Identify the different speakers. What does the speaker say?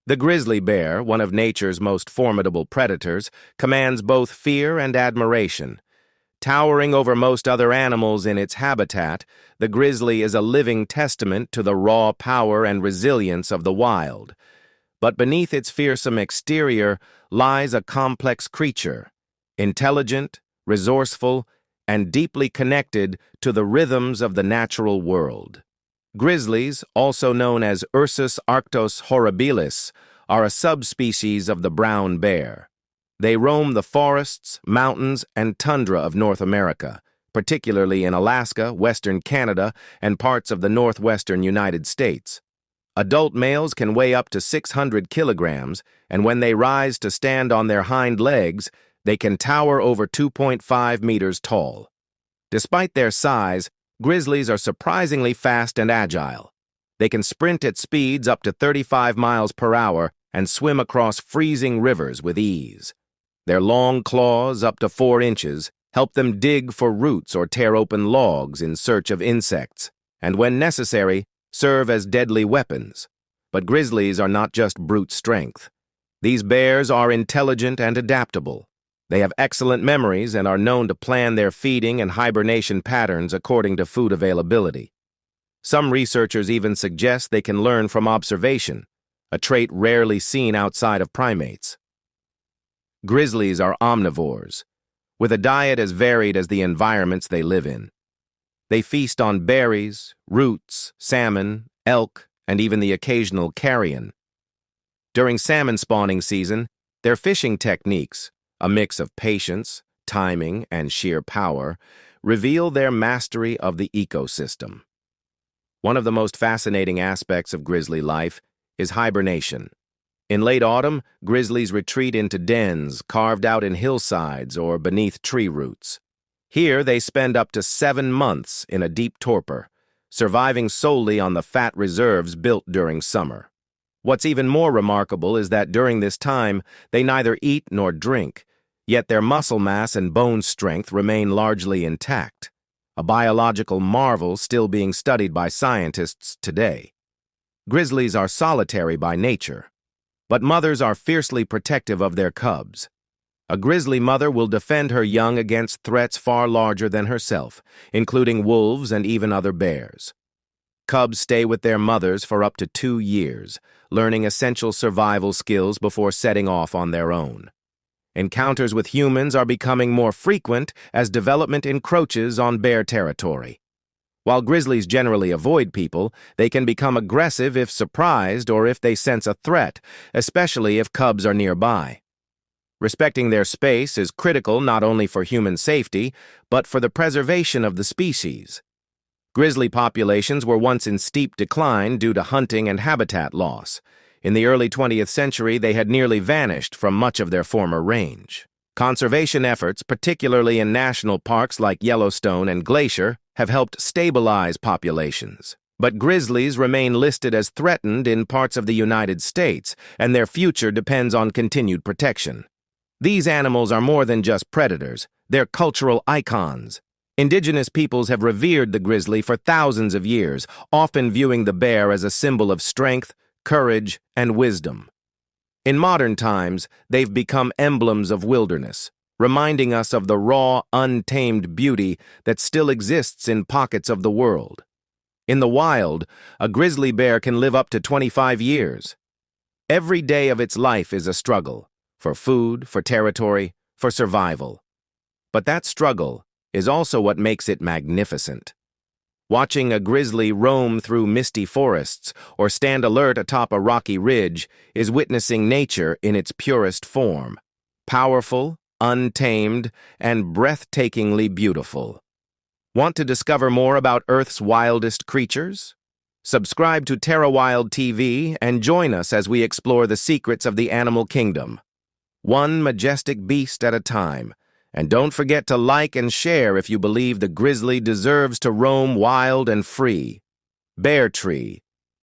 Speaker 1: The grizzly bear, one of nature's most formidable predators, commands both fear and admiration. Towering over most other animals in its habitat, the grizzly is a living testament to the raw power and resilience of the wild. But beneath its fearsome exterior lies a complex creature, intelligent, resourceful, and deeply connected to the rhythms of the natural world. Grizzlies, also known as Ursus arctos horribilis, are a subspecies of the brown bear. They roam the forests, mountains, and tundra of North America, particularly in Alaska, western Canada, and parts of the northwestern United States. Adult males can weigh up to 600 kilograms, and when they rise to stand on their hind legs, they can tower over 2.5 meters tall. Despite their size, grizzlies are surprisingly fast and agile. They can sprint at speeds up to 35 miles per hour and swim across freezing rivers with ease. Their long claws, up to 4 inches, help them dig for roots or tear open logs in search of insects, and when necessary, serve as deadly weapons. But grizzlies are not just brute strength. These bears are intelligent and adaptable. They have excellent memories and are known to plan their feeding and hibernation patterns according to food availability. Some researchers even suggest they can learn from observation, a trait rarely seen outside of primates. Grizzlies are omnivores, with a diet as varied as the environments they live in. They feast on berries, roots, salmon, elk, and even the occasional carrion. During salmon spawning season, their fishing techniques, a mix of patience, timing, and sheer power, reveal their mastery of the ecosystem. One of the most fascinating aspects of grizzly life is hibernation. In late autumn, grizzlies retreat into dens carved out in hillsides or beneath tree roots. Here, they spend up to 7 months in a deep torpor, surviving solely on the fat reserves built during summer. What's even more remarkable is that during this time, they neither eat nor drink, yet their muscle mass and bone strength remain largely intact, a biological marvel still being studied by scientists today. Grizzlies are solitary by nature, but mothers are fiercely protective of their cubs. A grizzly mother will defend her young against threats far larger than herself, including wolves and even other bears. Cubs stay with their mothers for up to 2 years, learning essential survival skills before setting off on their own. Encounters with humans are becoming more frequent as development encroaches on bear territory. While grizzlies generally avoid people, they can become aggressive if surprised or if they sense a threat, especially if cubs are nearby. Respecting their space is critical not only for human safety, but for the preservation of the species. Grizzly populations were once in steep decline due to hunting and habitat loss. In the early 20th century, they had nearly vanished from much of their former range. Conservation efforts, particularly in national parks like Yellowstone and Glacier, have helped stabilize populations. But grizzlies remain listed as threatened in parts of the United States, and their future depends on continued protection. These animals are more than just predators, they're cultural icons. Indigenous peoples have revered the grizzly for thousands of years, often viewing the bear as a symbol of strength, courage, and wisdom. In modern times, they've become emblems of wilderness, reminding us of the raw, untamed beauty that still exists in pockets of the world. In the wild, a grizzly bear can live up to 25 years. Every day of its life is a struggle, for food, for territory, for survival. But that struggle is also what makes it magnificent. Watching a grizzly roam through misty forests or stand alert atop a rocky ridge is witnessing nature in its purest form, powerful, untamed, and breathtakingly beautiful. Want to discover more about Earth's wildest creatures? Subscribe to TerraWild TV and join us as we explore the secrets of the animal kingdom, one majestic beast at a time. And don't forget to like and share if you believe the grizzly deserves to roam wild and free. Bear Tree,